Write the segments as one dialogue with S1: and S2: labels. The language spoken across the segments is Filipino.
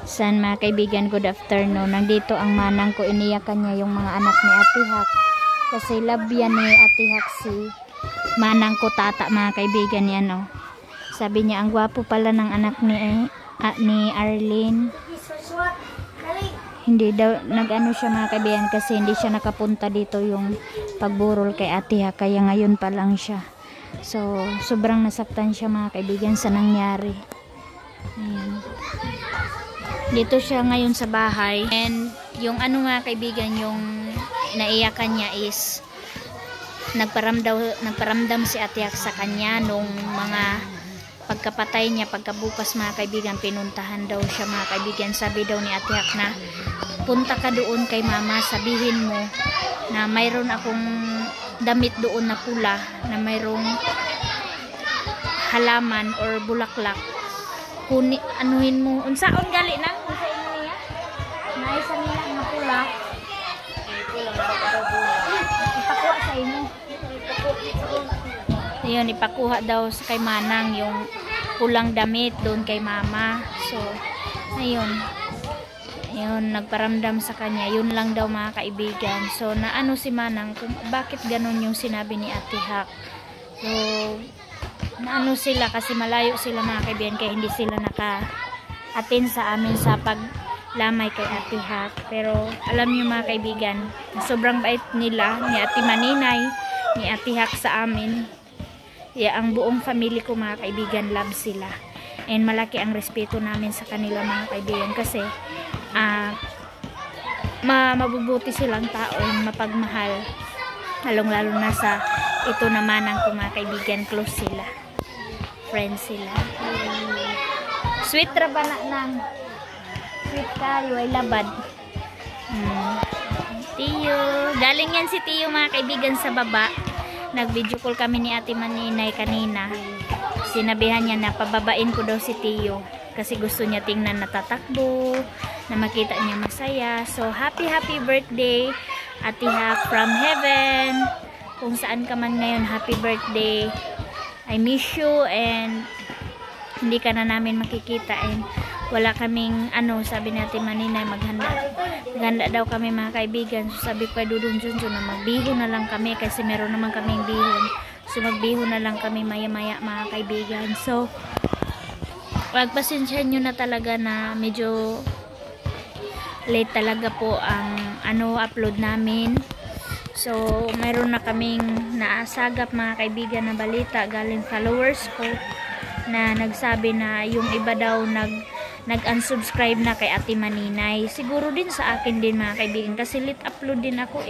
S1: San mga kaibigan, good afternoon. Nandito ang manang ko, iniyakan niya yung mga anak ni Ate Hak. Kasi love yan ni Ate Hak si manang ko tata mga kaibigan yan, oh. Sabi niya ang gwapo pala ng anak ni Arlene. Hindi daw nag-ano siya mga kaibigan kasi hindi siya nakapunta dito yung pagburol kay Ate Hak, kaya ngayon pa lang siya. So sobrang nasaktan siya mga kaibigan sa nangyari. Ayan. Dito siya ngayon sa bahay, and yung ano mga kaibigan, yung naiyakan niya is nagparamdam si Ate Hak sa kanya nung mga pagkapatay niya. Pagkabukas mga kaibigan, pinuntahan daw siya mga kaibigan. Sabi daw ni Ate Hak na punta ka doon kay mama, sabihin mo na mayroon akong damit doon na pula, na mayroong halaman or bulaklak, anuhin mo unsaon gali na unsa imo niya naisa nila nga pula, ipakuha sa imo. Ayun, ipakuha daw sa kay manang yung pulang damit doon kay mama. So ayun, nagparamdam sa kanya. Yun lang daw mga kaibigan. So naano si manang kung bakit ganun yung sinabi ni Ate Hak. So naano sila kasi malayo sila mga kaibigan, kaya hindi sila naka-attend sa amin sa paglamay kay Ate Hak. Pero alam niyo mga kaibigan, sobrang bait nila ni Ate Maninay, ni Ate Hak sa amin. Yeah, ang buong family ko mga kaibigan, love sila. And malaki ang respeto namin sa kanila mga kaibigan kasi mabubuti silang tao, mapagmahal. Lalong-lalo na sa ito naman ang mga kaibigan, close sila. Friends sila. Sweet ra ba na nang? Sweet kayo ay labad. Tiyo. Galing yan si Tiyo mga kaibigan sa baba. Nag-video call kami ni Ate Maninay kanina. Sinabihan niya na pababain ko daw si Tiyo kasi gusto niya tingnan natatakbo, na makita niya masaya. So happy birthday Ate Hak from heaven. Kung saan ka man ngayon, happy birthday. I miss you, and hindi ka na namin makikita, and wala kaming sabi natin Maninay, maghanda daw kami mga kaibigan. So sabi ko kay Dudong Junjun na magbiho na lang kami kasi meron naman kaming bihon. So magbiho na lang kami maya-maya mga kaibigan. So pagpasensyahan nyo na talaga na medyo late talaga po ang upload namin. So mayroon na kaming naasagap mga kaibigan na balita galing followers ko na nagsabi na yung iba daw nag-unsubscribe na kay Ate Maninay. Siguro din sa akin din mga kaibigan kasi late upload din ako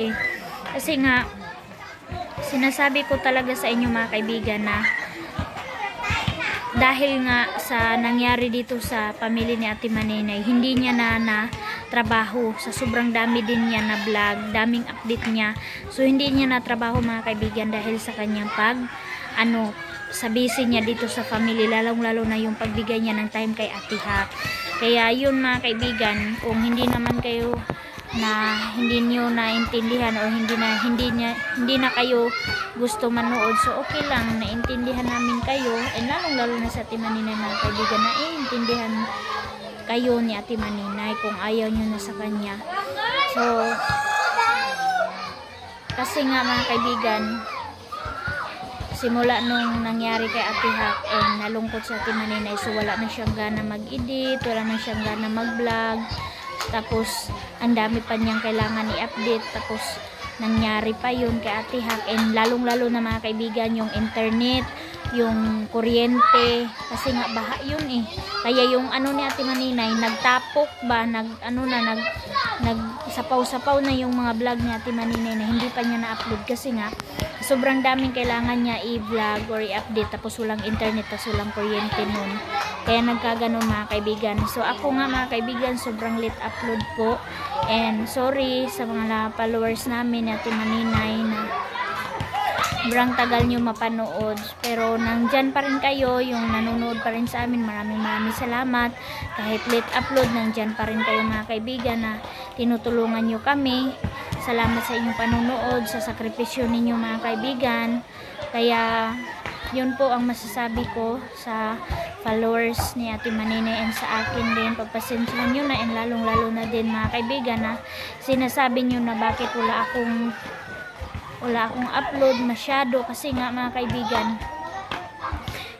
S1: kasi nga sinasabi ko talaga sa inyo mga kaibigan na dahil nga sa nangyari dito sa pamilya ni Ate Maninay, hindi niya na trabaho. Sa sobrang dami din niya na vlog, daming update niya. So hindi niya na trabaho mga kaibigan dahil sa kanyang sa busy niya dito sa family, lalong-lalo na yung pagbigay niya ng time kay Ate Hak. Kaya yun mga kaibigan, kung hindi naman kayo na hindi niyo naintindihan or hindi na kayo gusto manood, so okay lang, naintindihan namin kayo, and lalong-lalo na sa Ate Maninay mga kaibigan, naiintindihan kayo ni Ate Maninay kung ayaw nyo na sa kanya. So kasi nga mga kaibigan, simula nung nangyari kay Ate Hak, nalungkot sa Ate Maninay. So wala na siyang gana mag-edit, wala na siyang gana mag-vlog, tapos ang dami pa niyang kailangan i-update, tapos nangyari pa yun kay Ate Hak. And lalong-lalo na mga kaibigan, yung internet, yung kuryente, kasi nga baha yun kaya yung ni Ate Maninay nagtapok ba, nagsapaw-sapaw na yung mga vlog ni Ate Maninay na hindi pa niya na-upload kasi nga sobrang daming kailangan niya i-vlog or i-update, tapos walang internet, tapos walang kuryente nun, kaya nagkaganon mga kaibigan. So ako nga mga kaibigan, sobrang late upload po, and sorry sa mga followers namin ni Ate Maninay na sobrang tagal nyo mapanood, pero nandyan pa rin kayo, yung nanonood pa rin sa amin. Maraming salamat. Kahit late upload, nandyan pa rin kayo mga kaibigan na tinutulungan nyo kami. Salamat sa inyong panonood, sa sakripisyo ninyo mga kaibigan. Kaya yun po ang masasabi ko sa followers ni Ate Maninay and sa akin din, pagpasensyahan nyo na, and lalong-lalo na din mga kaibigan na sinasabi nyo na bakit wala akong upload masyado, kasi nga mga kaibigan,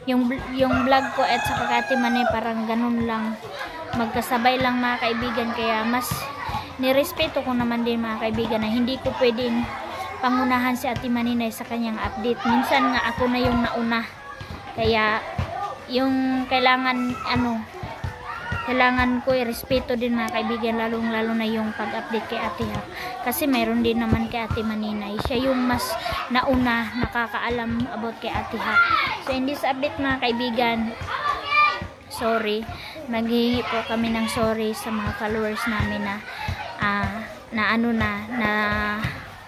S1: yung vlog ko at sa Ate Manay parang ganun lang, magkasabay lang mga kaibigan, kaya mas nirespeto ko naman din mga kaibigan na hindi ko pwedeng pangunahan si Ate Maninay sa kanyang update. Minsan nga ako na yung nauna, kaya yung kailangan ko irespeto din mga kaibigan, lalo na yung pag-update kay Ate Ha, kasi mayroon din naman kay Ate Maninay, siya yung mas nauna nakakaalam about kay Ate Ha. So in this update mga kaibigan, sorry, naghihingi po kami ng sorry sa mga followers namin na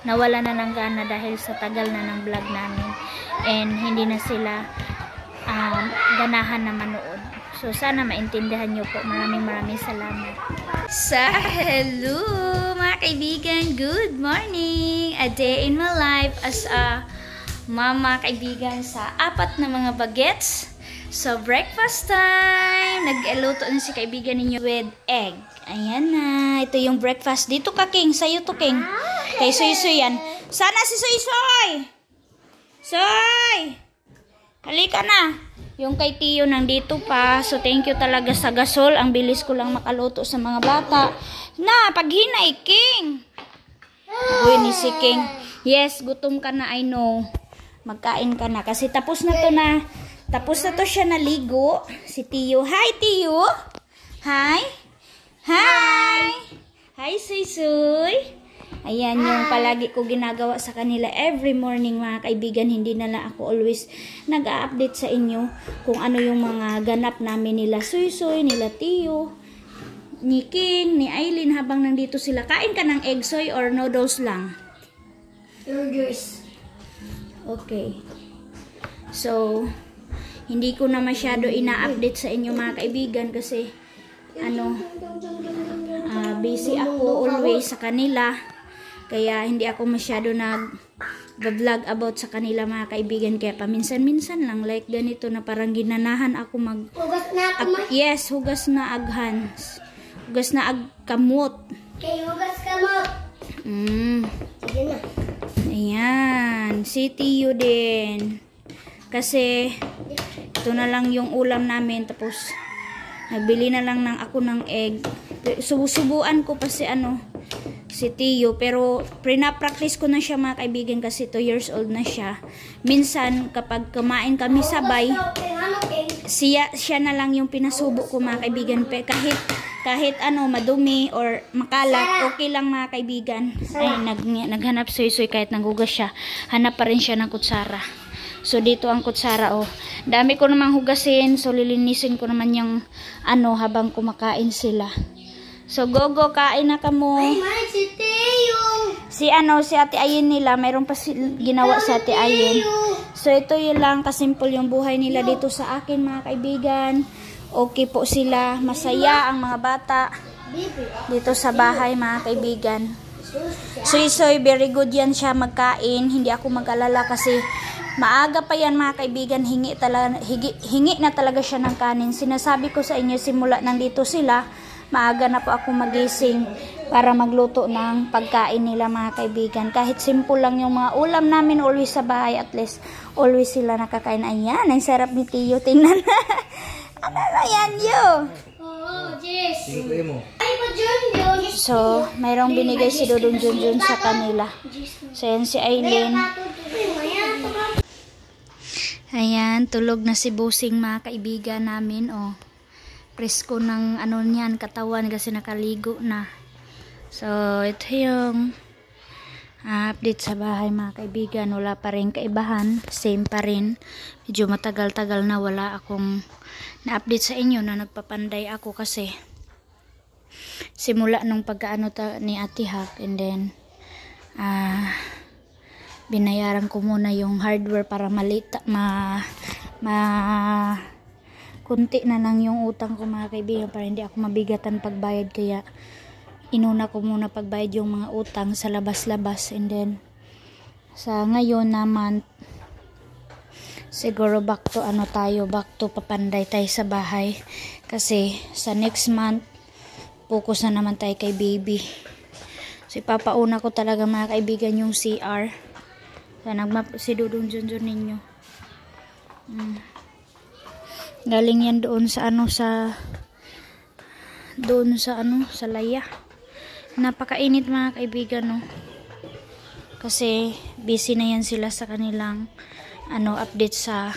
S1: nawala na ng gana dahil sa tagal na ng vlog namin, and hindi na sila ganahan na manood. So sana maintindihan nyo po. Maraming salamat. Hello mga kaibigan, good morning. A day in my life as a mama kaibigan sa 4 na mga bagets. So breakfast time. Nag-eluto na si kaibigan ninyo with egg. Ayan na. Ito yung breakfast. Dito ka, King. Sa'yo to, King. Kay Soy yan. Sana si Soy! Soy! Halika na. Yung kay Tiyo nandito pa. So, thank you talaga sa gasol. Ang bilis ko lang makaluto sa mga bata. Na, paghinay, King. Uy, ni si King. Yes, gutom ka na, I know. Magkain ka na. Kasi tapos na to siya naligo. Si Tiyo. Hi, Tiyo. Hi. Hi. Hi, Soy. Ayan yung palagi ko ginagawa sa kanila every morning mga kaibigan. Hindi na lang ako always nag-update sa inyo kung ano yung mga ganap namin nila Soy, nila Tiyo, ni King, ni Aileen habang nandito sila. Kain ka ng egg, Soy, or noodles lang? Noodles. Okay. So, hindi ko na masyado ina-update sa inyo mga kaibigan kasi busy ako always sa kanila. Kaya hindi ako masyado nag-vlog about sa kanila mga kaibigan. Kaya paminsan-minsan lang like ganito na parang ginanahan ako
S2: Hugas na ako,
S1: yes, hugas na aghan. Hugas na agkamot.
S2: Okay, hugas kamot. Sige na.
S1: Ayan. Si Tiyo din. Kasi ito na lang yung ulam namin. Tapos nagbili na lang ako ng egg. Subusubuan ko pa si Tiyo, pero pre-practice ko na siya mga kaibigan kasi 2 years old na siya. Minsan kapag kumain kami sabay, siya na lang yung pinasubo ko mga kaibigan. Kahit madumi or makalat, okay lang mga kaibigan. Ay, naghanap Soy kahit nanghugas siya. Hanap pa rin siya ng kutsara. So dito ang kutsara, dami ko namang hugasin, so lilinisin ko naman yung habang kumakain sila. So go, kain na kamo.
S2: Ay, si Tiyo.
S1: Si Ate Ayin nila, mayroon pa ginawa sa Ate Ayin. So ito yun lang, kasimple yung buhay nila dito sa akin mga kaibigan. Okay po sila, masaya ang mga bata dito sa bahay mga kaibigan. Soy, very good yan siya magkain. Hindi ako mag-alala kasi maaga pa yan mga kaibigan, hingi na talaga siya ng kanin. Sinasabi ko sa inyo, simula nandito sila, maaga na po ako magising para magluto ng pagkain nila mga kaibigan. Kahit simple lang yung mga ulam namin always sa bahay, at least always sila nakakain. Ayan, ang sarap ni Tiyo, tingnan. Ano na yan, yo?
S2: Oh, Jess.
S1: So, mayroong binigay si Dodong Junjun sa kanila. So, yan si Aileen. Ayan, tulog na si Busing mga kaibigan namin, presko ng niyan, katawan kasi nakaligo na. So, ito yung update sa bahay mga kaibigan. Wala pa rin kaibahan, same pa rin. Medyo matagal-tagal na wala akong na-update sa inyo na nagpapanday ako kasi simula nung pagkaano ni Ate Hak, and then binayaran ko muna yung hardware para kunti na lang yung utang ko mga kaibigan para hindi ako mabigatan pagbayad. Kaya inuna ko muna pagbayad yung mga utang sa labas-labas, and then sa ngayon naman siguro back to Papanday tayo sa bahay. Kasi sa next month, focus na naman tayo kay baby. So ipapauna ko talaga mga kaibigan yung CR. So nagmap si Dudong Junjun ninyo. Galing yan doon sa sa Laya. Napakainit mga kaibigan, no. Kasi busy na yan sila sa kanilang update sa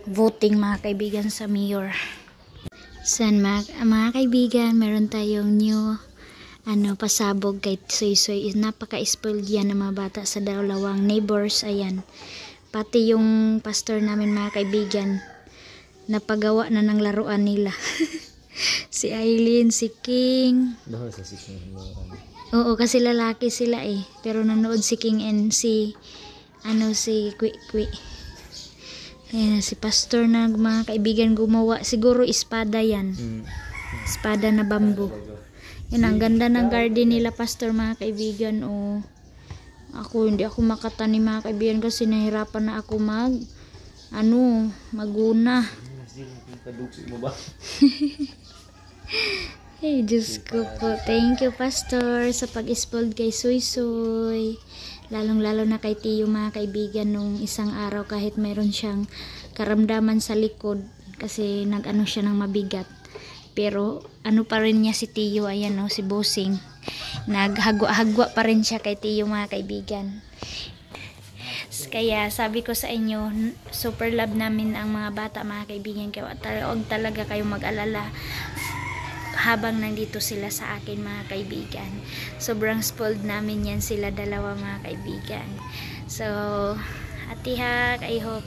S1: voting mga kaibigan sa mayor. San mga kaibigan, meron tayong new pasabog kay Soy. Napaka-spoiled yan ng mga bata sa dalawang neighbors. Ayan. Pati yung pastor namin mga kaibigan, napagawa na ng laruan nila. Si Aileen, si King. Oo, kasi lalaki sila eh. Pero nanood si King and si Kwi. Ayan, si pastor na mga kaibigan gumawa. Siguro espada yan. Espada na bamboo. Yan, ang ganda ng garden nila pastor mga kaibigan. Oh. Hindi ako makatanim mga kaibigan kasi nahirapan na ako maguna. Hey, Diyos ko po. Thank you, Pastor, sa pag-spoiled kay Soy. Lalong-lalo na kay Tiyo, mga kaibigan, nung isang araw kahit mayroon siyang karamdaman sa likod kasi nag-ano siya ng mabigat. Pero, pa rin niya si Tiyo, ayan si Bossing. Naghagwa pa rin siya kay Tiyo, mga kaibigan. Kaya sabi ko sa inyo, super love namin ang mga bata, mga kaibigan. Kaya huwag talaga kayo mag-alala habang nandito sila sa akin, mga kaibigan. Sobrang spoiled namin yan sila dalawa, mga kaibigan. So, Atihak, I hope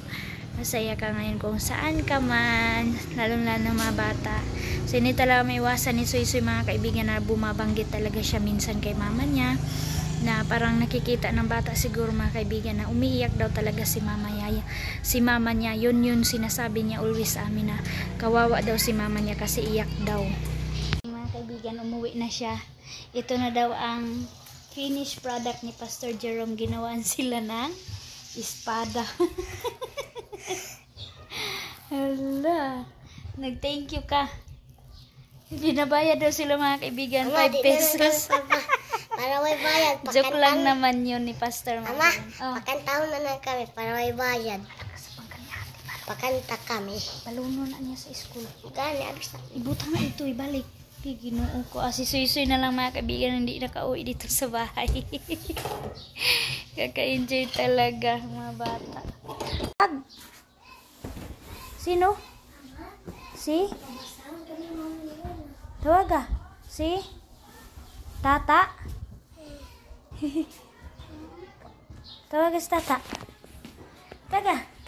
S1: masaya ka ngayon kung saan ka man, lalong-lalo ng mga bata. So, hindi talaga may iwasan ni Soy, mga kaibigan, na bumabanggit talaga siya minsan kay mama niya, na parang nakikita ng bata siguro, mga kaibigan, na umiiyak daw talaga si mama niya. Yun sinasabi niya always sa amin, na kawawa daw si mama niya kasi iyak daw. Mga kaibigan, umuwi na siya. Ito na daw ang finished product ni Pastor Jerome. Ginawaan sila ng espada. Hala, nag-thank you ka. Binabayad daw sila, mga kaibigan, 5 pesos.
S2: Para may bayad.
S1: Joke lang naman yun ni Pastor.
S2: Ama, pakantaon na lang kami para may bayad. Pakanta kami.
S1: Paluno na niya sa school.
S2: Gani, abis na.
S1: Ibutang na ito, ibalik. Ginoo ko. Si Soy na lang, mga kaibigan, hindi nakauwi dito sa bahay. Kaka-enjoy talaga, mga bata. Sino? Si? Tawaga? Si? Tata? Tawaga si Tata.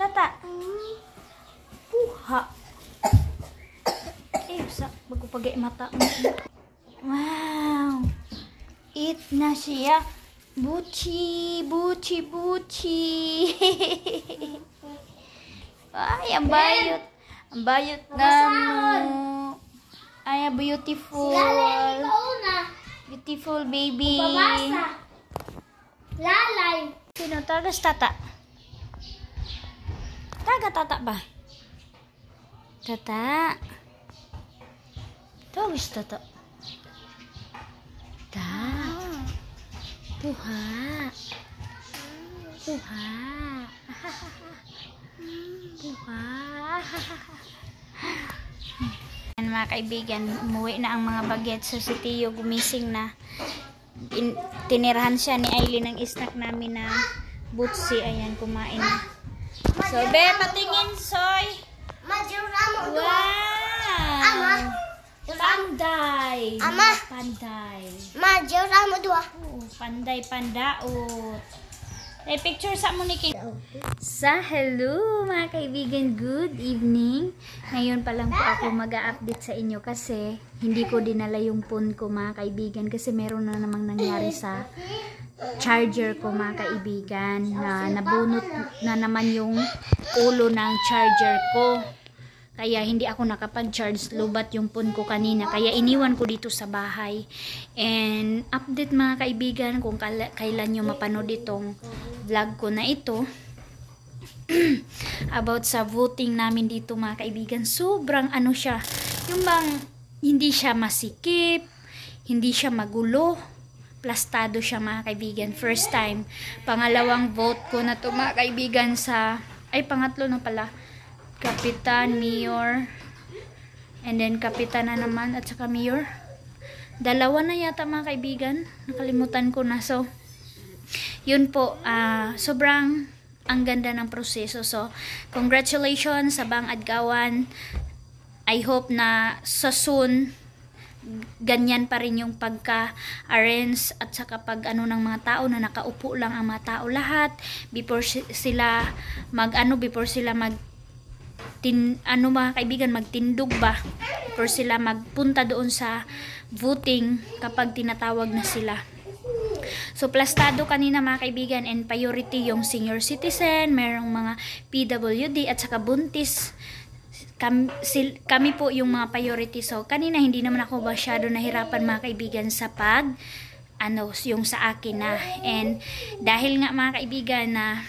S1: Tata. Puha. Bago pagay mata mo. Wow. Eat na siya. Buchi. Ay, ang bayot. Ang bayot na mo. Ay, beautiful. Beautiful baby.
S2: Lalay.
S1: Sino? Tagas Tata. Tata ba? Tata. Tawas Tata. Puha. Mga kaibigan, umuwi na ang mga bagets. So si Tiyo gumising na. Tinirahan siya ni Aileen ng snack namin na butsi. Ayan, kumain na. So, be, patingin, Soy. Wow! Panday. Panday. Panday, pandaot. Picture sa mo ni King. Hello mga kaibigan, good evening. Ngayon pa lang po ako mag-a-update sa inyo kasi hindi ko dinala yung phone ko, mga kaibigan, kasi meron na namang nangyari sa charger ko, mga kaibigan, na nabunot na naman yung ulo ng charger ko. Kaya hindi ako nakapag-charge, lubat yung phone ko kanina. Kaya iniwan ko dito sa bahay. And update, mga kaibigan, kung kailan nyo mapanood itong vlog ko na ito. about sa voting namin dito mga kaibigan. Sobrang ano siya, yung bang hindi siya masikip, hindi siya magulo, plastado siya mga kaibigan. First time, pangalawang vote ko na to mga kaibigan sa, ay pangatlo na pala, kapitan, mayor, and then kapitan na naman at saka mayor. Dalawa na yata mga kaibigan, nakalimutan ko na. So yun po, sobrang ang ganda ng proseso. So congratulations sa Bang Adgawan. I hope na sa soon ganyan pa rin yung pagka-arrange at saka pag ano ng mga tao na nakaupo lang ang mga tao lahat before sila before sila mga kaibigan magtindog ba before sila magpunta doon sa voting kapag tinatawag na sila. So plastado kanina mga kaibigan, and priority yung senior citizen, merong mga PWD at saka buntis. Kami po yung mga priority. So kanina hindi naman ako masyado nahirapan mga kaibigan sa yung sa akin na. And dahil nga mga kaibigan na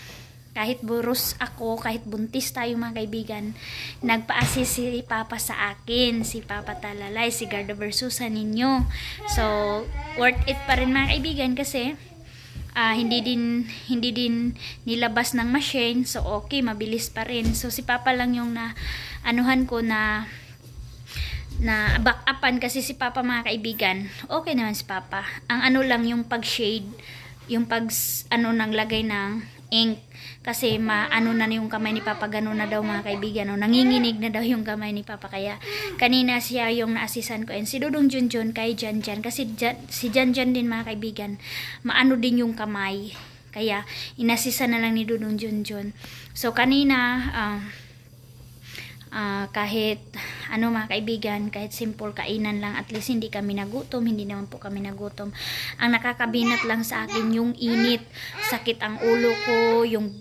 S1: kahit buros ako, kahit buntis tayo mga kaibigan, nagpa-assist si Papa sa akin, si Papa Talalay, si Gardo Versusa ninyo. So worth it pa rin mga kaibigan kasi hindi din nilabas ng machine. So okay, mabilis pa rin. So si Papa lang yung anuhan ko na back upan kasi si Papa mga kaibigan. Okay naman si Papa. Ang ano lang yung pag-shade, yung ng lagay ng ink kasi maano na yung kamay ni Papa, gano'n na daw mga kaibigan, no? Nanginginig na daw yung kamay ni Papa, kaya kanina siya yung naasisan ko, and si Dudong Junjun kay Janjan kasi si Janjan din mga kaibigan maano din yung kamay, kaya inasisan na lang ni Dudong Junjun. So kanina kahit mga kaibigan, kahit simple kainan lang, at least hindi kami nagutom, hindi naman po kami nagutom. Ang nakakabinat lang sa akin yung init, sakit ang ulo ko, yung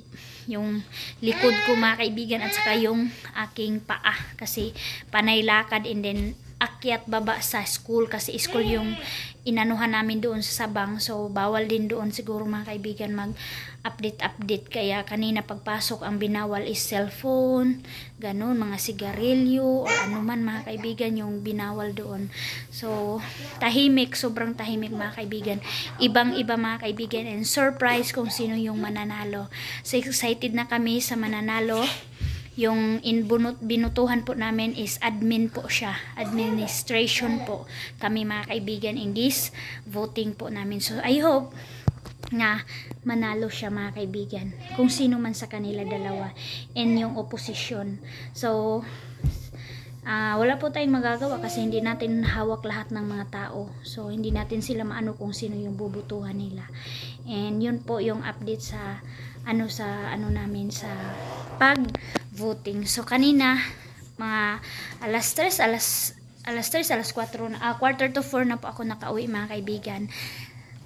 S1: likod ko mga kaibigan, at saka yung aking paa kasi panay lakad, and then akyat baba sa school kasi school yung inanuhan namin doon sa Sabang, so bawal din doon siguro mga kaibigan mag-update, kaya kanina pagpasok ang binawal is cellphone, ganun, mga sigarilyo o anuman mga kaibigan yung binawal doon. So tahimik, sobrang tahimik mga kaibigan, ibang-iba mga kaibigan, and surprise kung sino yung mananalo. So excited na kami sa mananalo. Yung binutuhan po namin is admin po siya, administration po kami mga kaibigan in this voting po namin. So I hope na manalo siya mga kaibigan, kung sino man sa kanila dalawa, and yung opposition. So wala po tayong magagawa kasi hindi natin hawak lahat ng mga tao, so hindi natin sila maano kung sino yung bubutuhan nila. And yun po yung update sa namin sa pag-voting. So kanina mga alas 4 na, quarter to 4 na po ako nakauwi mga kaibigan.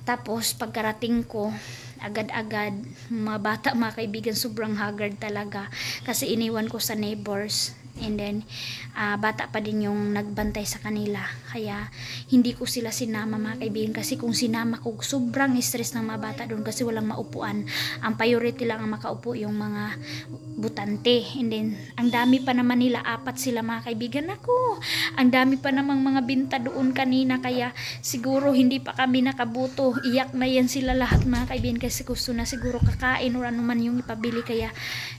S1: Tapos pagkarating ko, agad-agad mga bata mga kaibigan, sobrang haggard talaga kasi iniwan ko sa neighbors, and then bata pa din yung nagbantay sa kanila, kaya hindi ko sila sinama mga kaibigan, kasi kung sinama ko sobrang stress ng mga bata doon kasi walang maupuan. Ang priority lang ang makaupo yung mga butante, and then ang dami pa naman nila, 4 sila mga kaibigan. Ako, ang dami pa namang mga binta doon kanina, kaya siguro hindi pa kami nakabuto, iyak na yan sila lahat mga kaibigan kasi gusto na siguro kakain o ano man yung ipabili. Kaya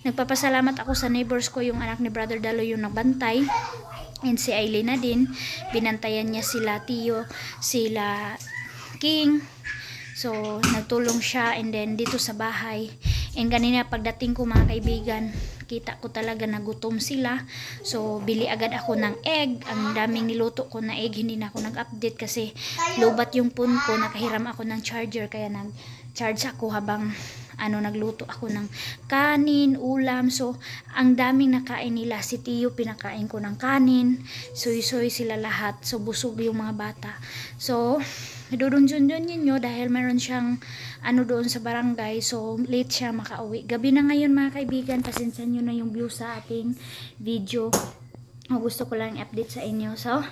S1: nagpapasalamat ako sa neighbors ko, yung anak ni Brother Dalo yung nagbantay, and si Aileen na din, binantayan niya sila Tio, sila King. So nagtulong siya, and then dito sa bahay, and kanina pagdating ko mga kaibigan, kita ko talaga nagutom sila. So bili agad ako ng egg, ang daming niluto ko na egg, hindi na ako nag-update kasi lobat yung phone ko, nakahiram ako ng charger, kaya nag-charge ako habang nagluto ako ng kanin, ulam. So ang daming nakain nila. Si Tio pinakain ko ng kanin, soy-soy sila lahat, so busog yung mga bata. So dudunjun ninyo dahil meron siyang doon sa barangay, so late siya makauwi. Gabi na ngayon mga kaibigan, pasensya nyo na yung view sa ating video. Gusto ko lang i-update sa inyo. So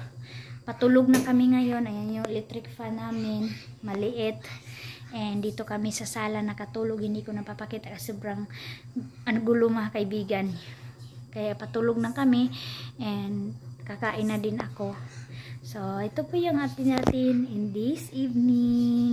S1: patulog na kami ngayon. Ayan yung electric fan namin, maliit. And dito kami sa sala nakatulog, hindi ko napapakita kasi sobrang gulo mga kaibigan. Kaya patulog na kami and kakain na din ako. So ito po yung atin in this evening.